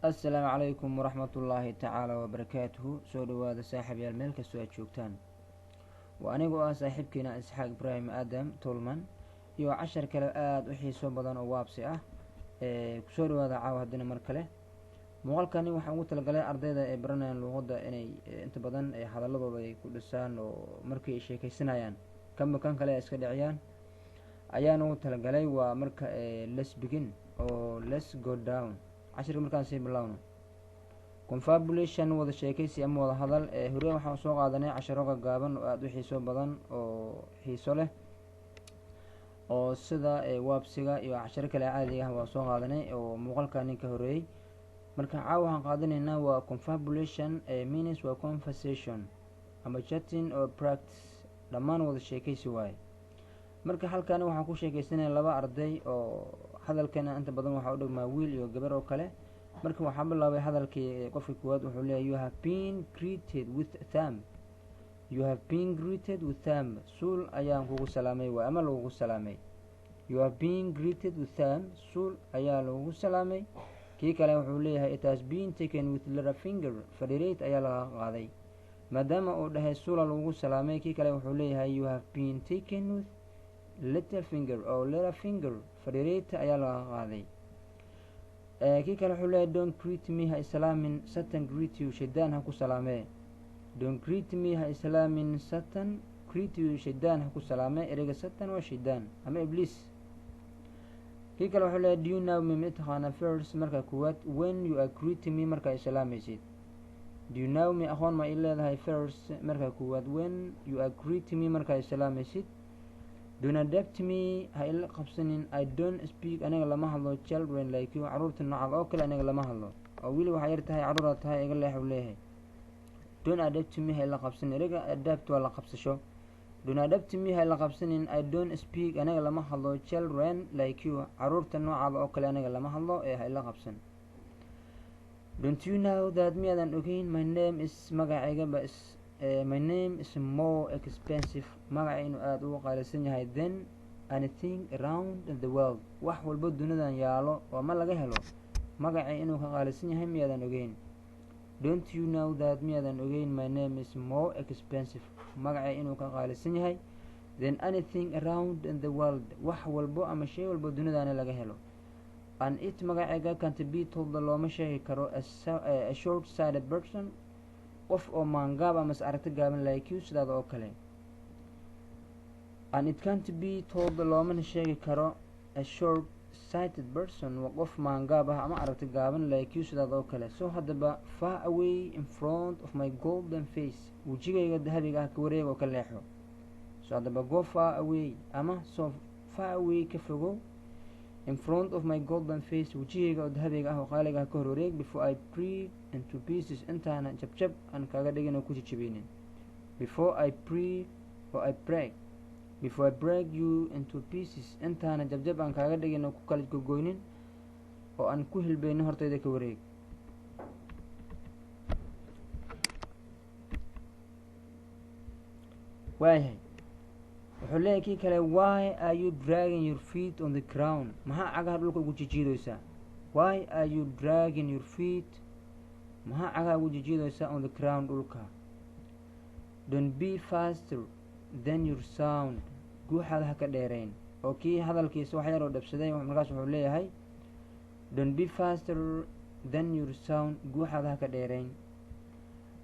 السلام عليكم ورحمة الله تعالى وبركاته. سو دواada saaxiibayaal meel kastoo aad joogtaan, waa anigoo ah saaxiibkiina Isxaaq Ibraahim Aadam Tolman iyo cashar kale aada u xiiso badan oo waabsi ah. kusoo dhawaada caawa haddana mar kale. muuqaalkani waxaan ugu talagalay ardayda ee baranayaan luuqadda inay inta badan hadaladooda ay ku dhisaan oo markii ay sheekaysanayaan kanba kan kale ay iska dhiciyaan ayaan ugu talagalay. waa marka let's begin oo let's go down. cashirka markaan sii bilowno confabulation wada sheekaysi ama wada hadal. hore waxaan soo qaadanay casharo gaaban oo aada u xiiso badan oo xiiso leh oo sida waabsiga iyo casharo kale caadiga ah waa soo qaadanay oo muuqaalka ninka horeeyey. marka caawa waxaan qaadanaynaa waa confabulation means waa conversation ama chatting or practice, dhammaan wada sheekaysi waaye. marka halkani waxaan ku sheekaysanaya laba arday oo hadalkana inta badan waxaa u dhigmaa wiil iyo gabar oo kale. marka waxaan bilaabay hadalkii qofka koowaad wuxuu leeyahay you have been greeted with them. You have been greeted with them. suul ayaan kugu salaamay waay ama lagugu salaamay. You have been greeted with them. suul ayaa lagugu salaamay. kii kale wuxuu leeyahay it has been taken with little finger. fadhireyd ayaa laga qaaday. maadaama uu dhahay suula lagugu salaamay, kii kale wuxuu leeyahay you have been taken with little finger oo little finger. fadhireydta ayaa laga qaaday. kii kale wuxuu leeyahay don't greet me ha islaamin satan greet you. shaydaan ha ku salaamee. don't greet me ha islaamin satan greet you. shaydaan ha ku salaamee. ereyga satan waa shaydaan ama ibliis. kii kale wuxuu leeyahay do you know me ma taqaana first marka kuwaad when you are greeting me markaa islaamaysid. do you know me aqoon ma i leedahay first marka kuwaad when you are greeting me markaa islaamaysid. don't adapt me ha ila qabsanin. I don't speak aniga lama hadlo children like you. caruurta noocaad oo kale aniga lama hadlo oo weli waxaa yar tahay caruuraad tahay iga leexu leeyahay. don't adapt me ha ila qabsanin. ereyga adapt waa la qabsasho. don't adapt me ha ila qabsanin. I don't speak aniga lama hadlo children like you. caruurta noocaada oo kale aniga lama hadlo ee ha ila qabsan. don't you know that miyaadan ogeyn my name is magacaygaba is my name is more expensive. magaca inuu aada ugu qaalisan yahay than anything around the world. wax walba dunidan yaalo oo ma laga helo magaca inuu ka qaalisan yahay miyaadan ogeyn. don't you know that miyaadan ogeyn my name is more expensive. magaca inuu ka qaalisan yahay than anything around the world. wax walbo ama shay walbo dunidana laga helo. and it magacayga can't be told looma sheegi karo a short sighted person. qof oo maangaab ama is aragti gaaban like you sidaada oo kale. and it can't be told loomana sheegi karo a short sighted person waa qof maangaab ah ama aragti gaaban like you sidaada oo kale. so haddaba far away in front of my golden face. wejigayga dahabiga ah ka wareeg oo ka leexo. so haddaba go far away ama so far away ka fogow in front of my golden face. wejigayga oo dahabiga ah oo qaaliga ah ka hor wareeg before I break into pieces. intaana jabjab aan kaaga dhigin oo ku jijibinin. before I break or I break before I break you into pieces. intaana jabjab aan kaaga dhigin oo ku kala gogoynin oo aan ku hilbaynin hortayda ka wareeg. waayahay wuxuu leeyahay kii kale why are you dragging your feet on the ground. maxaa cagaha dhulka ugu jijiidaysaa. why are you dragging your feet. maxaa cagaha ugu jijiidaysaa on the ground dhulka. don't be faster than your sound. guuxaada ha ka dheerayn. oo kii hadalkiisa wax yar oo dhabsaday markaas wuxuu leeyahay don't be faster than your sound. guuxaada ha ka dheerayn.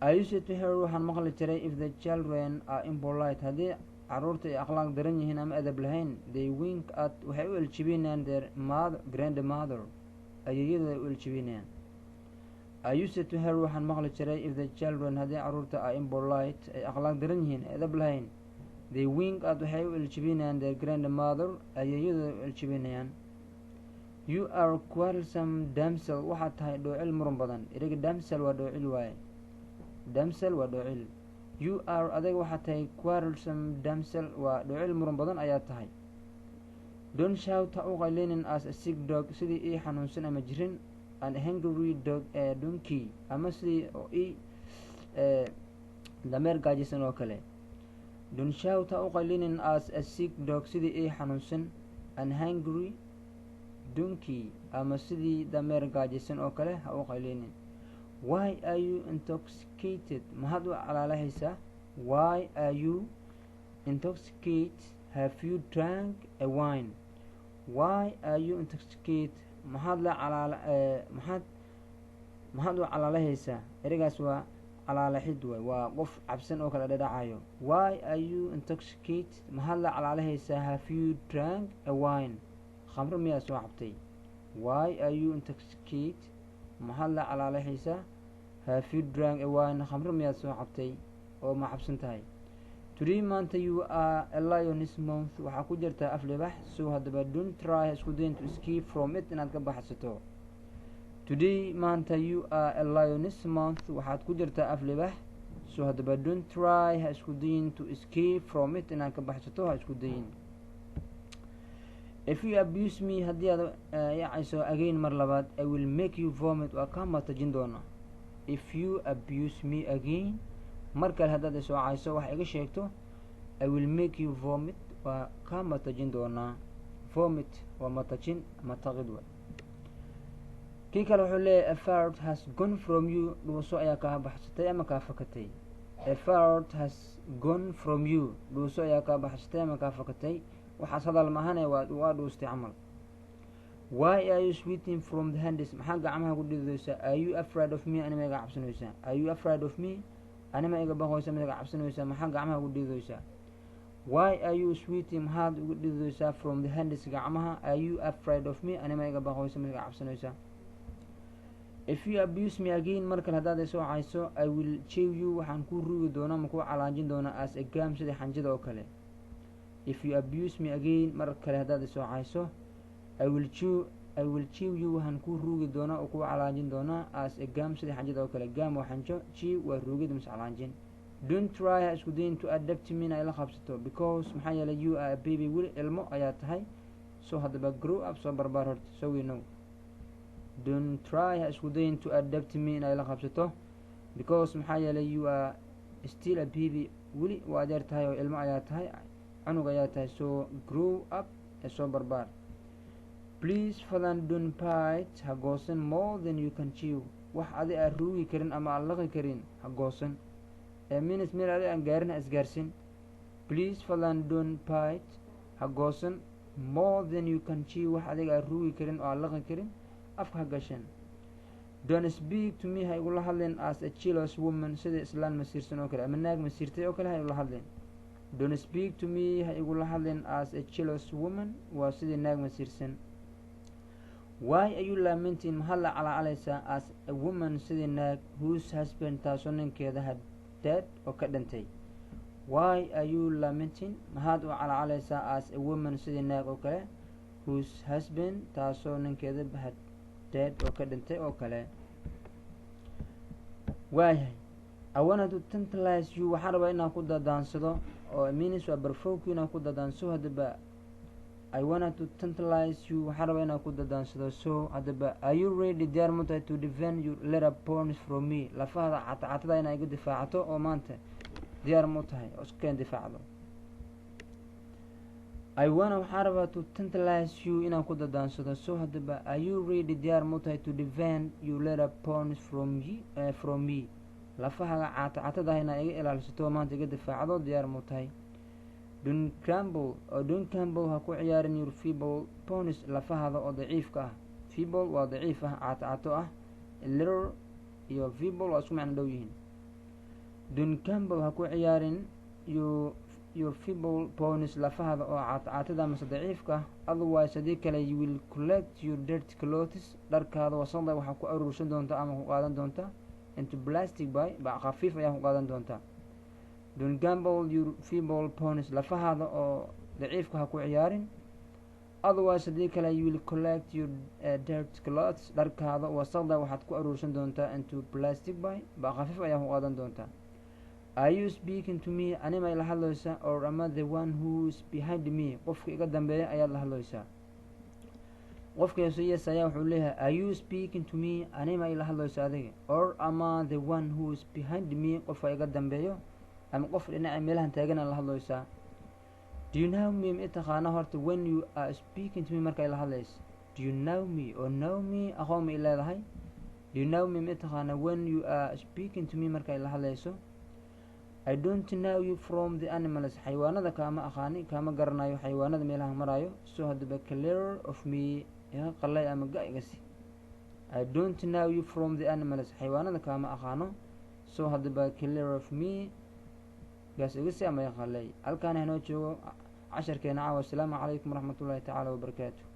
I used to hear waxaan maqli jiray if the children are impolite. haddii caruurta ay akhlaaq daran yihiin ama adab lahayn they wink at waxay u eljibinayaan their grandmother. ayeeyadooda ay u eljibinayaan. I used to hear waxaan maqli jiray if the children haddii caruurta are impolite ay akhlaaq daran yihiin adab lahayn they wink at waxay u eljibinayaan their grandmother. ayeeyadooda ay u eljibinayaan. you are quarrelsome damsel. waxaad tahay dhoocil muran badan. ereyga damsel waa dhoocil waaye. damsel waa dhoocil. you are adiga waxaad tahay quarrelsome damsel waa dhoocil muran badan ayaa tahay. don't shout ha u qaylinin as a sick dog. sidii ii xanuunsan ama jirin. an hungry dog donkey ama sidii oo ii dameer gaajisan oo kale. don't shout ha u qaylinin as a sick dog sidii ii xanuunsan. an hungry donkey ama sidii dameer gaajaysan oo kale ha u qaylinin. Why are you intoxicated? Maxaad u calaalahaysaa? Why are you intoxicated? Have you drank a wine? Why are you intoxicated? maxaad u calaalahaysaa? ereygaas waa calaalixid waay, waa qof cabsan oo kala dhadhacayo. Why are you intoxicated? maxaad la calaalahaysaa? Have you drank a wine? khamro miyaa soo cabtay? Why are you intoxicated? maxaad la calaalahaysaa? Have you drank a wine? khamro miyaad soo cabtay oo ma cabsan tahay? Today maanta you are a lioness month, waxaa ku jirtaa af libax, so haddaba don't try isku dayin to escape from it inaad ka baxsato. Today maanta you are a lioness month, waxaad ku jirtaa af libax, so haddaba don't try ha isku dayin to escape from it inaad ka baxsato, ha isku dayin. If you abuse me, haddii aad yacayso again mar labaad, I will make you vomit, waa kaa matajin doona. If you abuse me again, mar kale haddaad isoo cayso wax iga sheegto, I will make you vomit, waa kaa matajin doonaa. Vomit waa matajin, mataqid wa. kii kale wuxuu leeyahay a fart has gone from you, dhuuso ayaa kaa baxsatay ama kaa fakatay. A fart has gone from you, dhuuso ayaa kaa baxsatay ama kaa fakatay. waxaas hadal mahane waa dhuustay camal. Why are you sweating from the hands? maxaa gacmaha ku dhididaysaa? Are you afraid of me? anima iga cabsanaysaa? Are you afraid of me? anima iga baqaysa ma iga cabsanaysaa? maxaa gacmaha ku dhididaysaa? Why are you sweating? maxaad ugu dhididaysaa from the hands gacmaha? Are you afraid of me? anima iga baqaysa ma iga cabsanaysaa? If you abuse me again, mar kale haddaad isoo cayso, I will chew you, waxaan kuu ruugi doonaa ma kuu calaanjin doonaa as a gam sida xanjida oo kale. If you abuse me again, mar kale haddaad isoo cayso, I will chew you, waxaan kuu ruugi doonaa oo kuu calaanjin doonaa as a gam sida xanjida oo kale. Gam waa xanjo, chew waa ruugid mise calaanjin. Don't try ha isku dayin to adapt me inay la qabsato, because maxaa yeelay you are a baby, weli ilmo ayaa tahay, so haddaba grow up, soo barbaar horta, so we know. Don't try ha isku dayin to adapt me inay la qabsato, because maxaa yeelay you are still a baby, weli waa adeer tahay oo ilmo ayaa tahay, cunug ayaa tahay, so grow up, soo barbaar. Please fadlan don't bite, ha goosan more than you can chew, wax adi aan ruugi karin ama aan laqi karin ha goosan. minutes meel adi aan gaarin ha isgaarsin. Please fadlan don't bite, ha goosan more than you can chew, wax adiga aan ruugi karin oo aan laqi karin afka ha gashan. Don't speak to me, ha igula hadlin as a jealous woman, sida islaan masiirsan oo kale ama naag masiirtay oo kale ha igula hadlin. Don't speak to me, ha igula hadlin as a jealous woman, waa sidii naag masiirsan. Why are you lamenting? maxaad la calaacalaysaa as a woman sidii naag whose husband taasoo ninkeeda had dead oo ka dhintay. Why are you lamenting? maxaad u calaacalaysaa as a woman sidii naag oo kale whose husband taasoo ninkeeda had dead oo ka dhintay oo kale. waayahay I wanted to tantalize you, waxaan rabaa inaan ku dadaansado oo means waa barfowki inaan ku dadaanso. haddaba I wanted to tantalize you, waxaan rabaa inaan ku dadaansado. so haddaba are you ready? diyaar ma tahay to defend your little bones from me? lafahada catacatada inaa iga difaacato oo maanta diyaar ma tahay oo iskeen difaacdo. I wanna waxaan rabaa to tantalize you inaan ku dadaansado. so haddaba are you ready? diyaar ma tahay to defend your little bones from me? lafahaga catacatada inaa iga ilaalisato oo maanta iga difaacdo diyaar ma tahay. Don't crumble ha ku ciyaarin your feeble bones, lafahada oo daciifka ah. feeble waa daciif ah, catacato ah. little iyo feeble waa isku macno dhow yihiin. Don't crumble ha ku ciyaarin your feeble bones, lafahada oo catacatada mase daciifka ah. otherwise haddii kale you will collect your dirty clothes, dharkaada wasaqda waxaa ku aruursan doonta ama ku qaadan doonta into plastic bac khafiif ayaa ku qaadan doonta. Don't gamble your feeble bones, lafahada oo daciifka ha ku ciyaarin. otherwise haddii kale you will collect your dirt clothes, dharkaada wasaqda waxaad ku aruursan doontaa into plastic bac khafiif ayaa ku qaadan doontaa. Are you speaking to me? anima ila hadlaysaa? or am I the one who is behind me? qofka iga dambeeya ayaad la hadlaysaa. qofka yes ayaa wuxuu leeyahay are you speaking to me? anima ila hadlaysaa adiga? or am I the one who is behind me? qofka iga dambeeyo ama qof dhinaca meelahan taagana la hadlaysaa. do you know me? ma taqaana horta when you are speaking to me marka ila hadlaysa? do you know me or know me aqoon ma leedahay do you know me ma taqaana when you are speaking to me markay la hadlayso I don't know you from the animals xayawaanada kaama aqaani kaama garanayo xayawaanada meelaha marayo so hadaba clear of me ya qalay ama gaigasi I don't know you from the animals xayawaanada kaama aqaano so hadaba clear of me gaas igasi ama qalay halkaan inoo joogo casharkeena caawa. Assalaamu calaykum waraxmatullaahi tacaala wabarakaatuh.